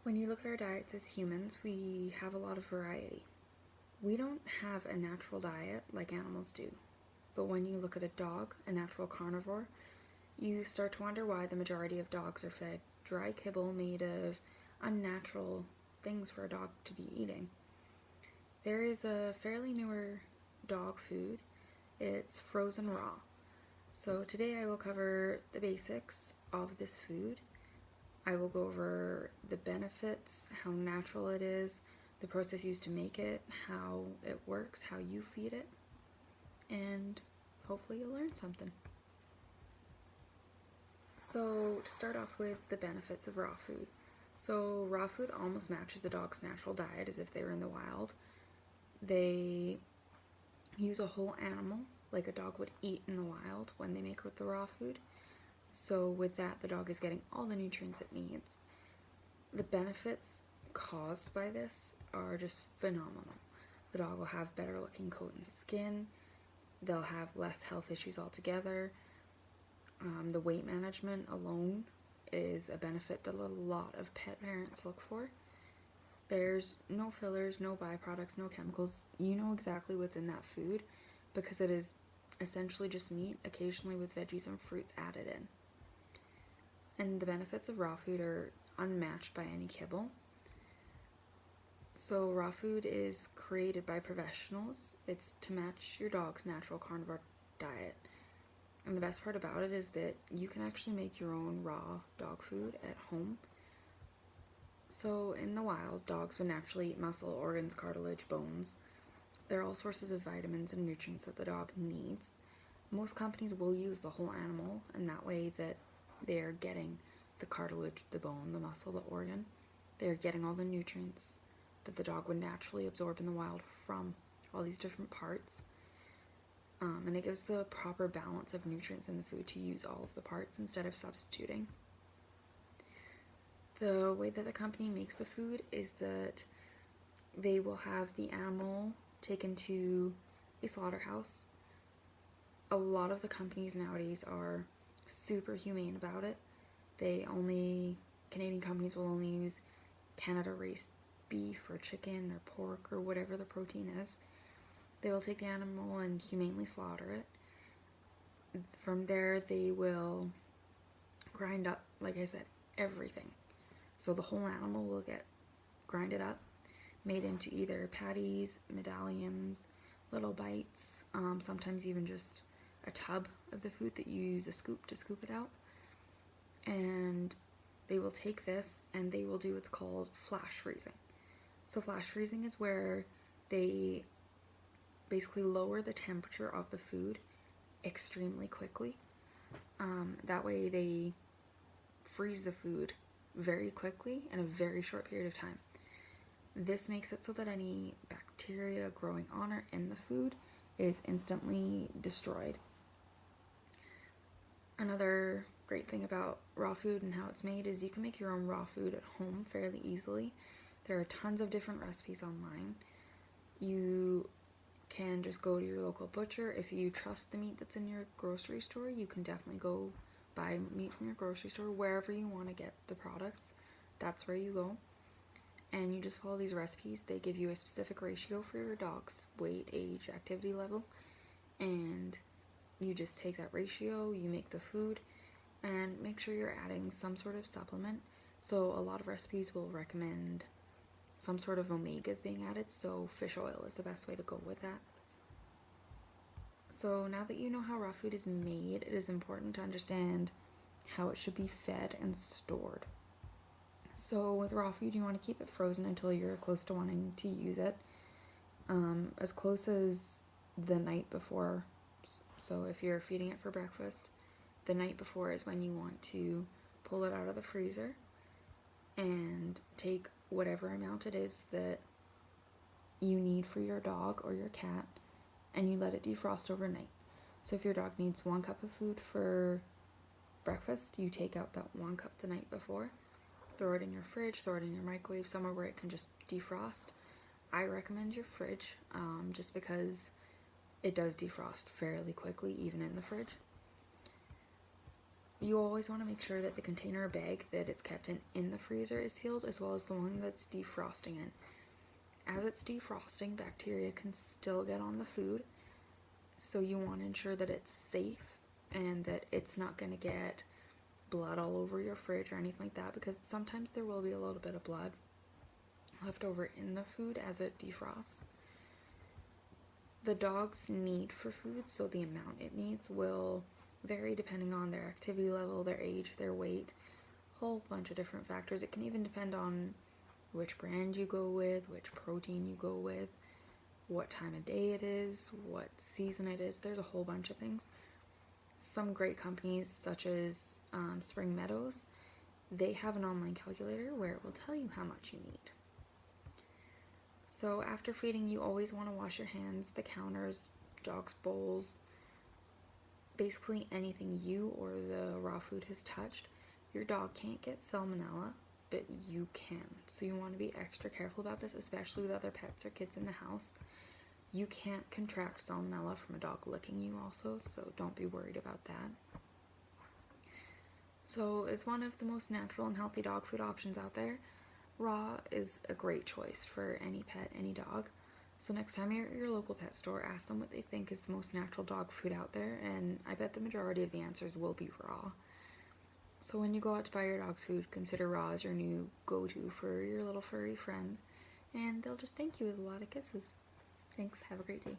When you look at our diets as humans, we have a lot of variety. We don't have a natural diet like animals do. But when you look at a dog, a natural carnivore, you start to wonder why the majority of dogs are fed dry kibble made of unnatural things for a dog to be eating. There is a fairly newer dog food. It's frozen raw. So today I will cover the basics of this food. I will go over the benefits, how natural it is, the process used to make it, how it works, how you feed it, and hopefully you'll learn something. So to start off with the benefits of raw food. So raw food almost matches a dog's natural diet as if they were in the wild. They use a whole animal like a dog would eat in the wild when they make the raw food. So with that, the dog is getting all the nutrients it needs. The benefits caused by this are just phenomenal. The dog will have better looking coat and skin. They'll have less health issues altogether. The weight management alone is a benefit that a lot of pet parents look for. There's no fillers, no byproducts, no chemicals. You know exactly what's in that food because it is essentially just meat, occasionally with veggies and fruits added in. And the benefits of raw food are unmatched by any kibble. So raw food is created by professionals. It's to match your dog's natural carnivore diet. And the best part about it is that you can actually make your own raw dog food at home. So in the wild, dogs would naturally eat muscle, organs, cartilage, bones. They're all sources of vitamins and nutrients that the dog needs. Most companies will use the whole animal, and that way that they're getting the cartilage, the bone, the muscle, the organ. They're getting all the nutrients that the dog would naturally absorb in the wild from all these different parts. And it gives the proper balance of nutrients in the food to use all of the parts instead of substituting. The way that the company makes the food is that they will have the animal taken to a slaughterhouse. A lot of the companies nowadays are super humane about it. Canadian companies will only use Canada raised beef or chicken or pork or whatever the protein is. They will take the animal and humanely slaughter it. From there, they will grind up, like I said, everything. So the whole animal will get grinded up, made into either patties, medallions, little bites, sometimes even just a tub of the food that you use a scoop to scoop it out. And they will take this and they will do what's called flash freezing. So flash freezing is where they basically lower the temperature of the food extremely quickly. That way they freeze the food very quickly in a very short period of time. This makes it so that any bacteria growing on or in the food is instantly destroyed. Another great thing about raw food and how it's made is you can make your own raw food at home fairly easily. There are tons of different recipes online. You can just go to your local butcher. If you trust the meat that's in your grocery store, you can definitely go buy meat from your grocery store. Wherever you want to get the products, that's where you go. And you just follow these recipes. They give you a specific ratio for your dog's weight, age, activity level, and you just take that ratio, you make the food, and make sure you're adding some sort of supplement. So a lot of recipes will recommend some sort of omegas being added, so fish oil is the best way to go with that. So now that you know how raw food is made, it is important to understand how it should be fed and stored. So with raw food, you want to keep it frozen until you're close to wanting to use it, as close as the night before. So if you're feeding it for breakfast, the night before is when you want to pull it out of the freezer and take whatever amount it is that you need for your dog or your cat, and you let it defrost overnight. So if your dog needs 1 cup of food for breakfast, you take out that 1 cup the night before, throw it in your fridge, throw it in your microwave, somewhere where it can just defrost. I recommend your fridge, just because it does defrost fairly quickly, even in the fridge. You always want to make sure that the container or bag that it's kept in the freezer is sealed, as well as the one that's defrosting in. As it's defrosting, bacteria can still get on the food, so you want to ensure that it's safe and that it's not going to get blood all over your fridge or anything like that, because sometimes there will be a little bit of blood left over in the food as it defrosts. The dog's need for food, so the amount it needs, will vary depending on their activity level, their age, their weight, a whole bunch of different factors. It can even depend on which brand you go with, which protein you go with, what time of day it is, what season it is. There's a whole bunch of things. Some great companies, such as Spring Meadows, they have an online calculator where it will tell you how much you need. So after feeding, you always want to wash your hands, the counters, dog's bowls, basically anything you or the raw food has touched. Your dog can't get salmonella, but you can. So you want to be extra careful about this, especially with other pets or kids in the house. You can't contract salmonella from a dog licking you also, so don't be worried about that. So as one of the most natural and healthy dog food options out there, raw is a great choice for any pet, any dog. So next time you're at your local pet store, ask them what they think is the most natural dog food out there, and I bet the majority of the answers will be raw. So when you go out to buy your dog's food, consider raw as your new go-to for your little furry friend, and they'll just thank you with a lot of kisses. Thanks, have a great day.